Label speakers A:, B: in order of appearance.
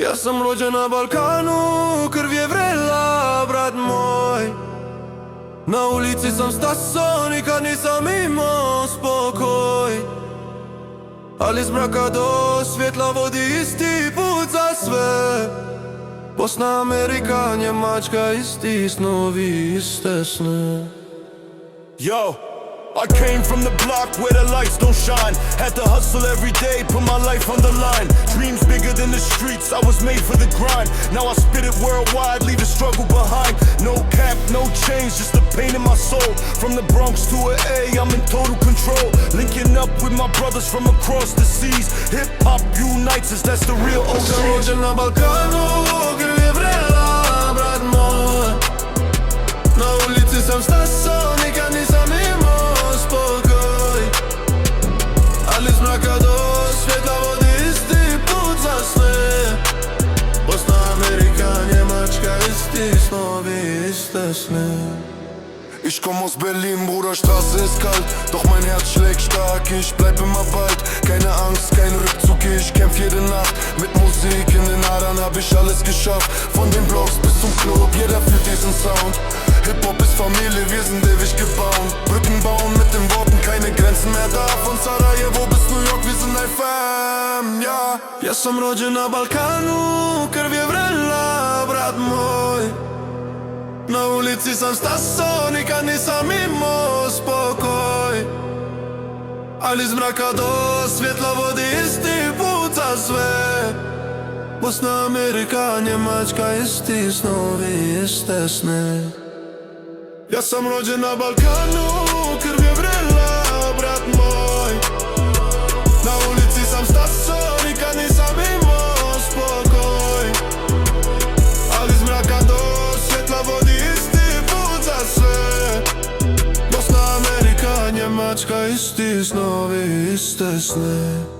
A: Ja sam rođen na Balkanu, krv je vrela, brat moj. Na ulici sam stasao, nikad nisam imao spokoj. Ali iz mraka do svjetla vodi isti put za sve. Bosna, Amerika, Njemačka, isti snovi, iste sne.
B: Yo, I came from the block where the lights don't shine. Had to hustle every day, put my life on the line. Dreams bigger than the streets, I was made for the grind. Now I spit it worldwide, leave the struggle behind. No cap, no change, just the pain in my soul. From the Bronx to LA, I'm in total control. Linking up with my brothers from across the seas. Hip-hop unites us, that's the real
A: Sam
B: OG.
A: rođen na Balkanu, krv je vrela, brat moj. Na ulici sam stasao, nikad nisam imao spokoj. Ali iz mraka do svjetla vodi isti put za sve. Bosna, Amerika, Njemačka, isti snovi, iste sne.
C: Ich komm aus Berlin, Bruder, Straße ist kalt. Doch mein Herz schlägt stark, ich bleib immer bald. Keine Angst, kein Rückzug, ich kämpf jede Nacht. Mit Musik in den Adern hab ich alles geschafft. Von den Blogs bis zum Club, jeder fühlt diesen Sound. Hip-Hop ist Familie, wir sind ewig gebaut. Brücken bauen mit den Worten, keine Grenzen mehr da. Von Sarajevo bis New York, wir sind ein Fam, ja.
A: Ja sam rođen na Balkanu, krv je vrela, brat moj. Na ulici sam stasao, nikad nisam imao spokoj. Ali iz mraka do svjetla vodi isti put za sve. Bosna, Amerika, Njemačka, isti snovi, iste sne. Ja sam rođen na Balkanu, krv je vrela, brat moj. Na ulici sam stasao, nikad nisam imao spokoj. Ali iz mraka do svjetla vodi isti put za sve. Bosna, Amerika, Njemačka, isti snovi, iste sne.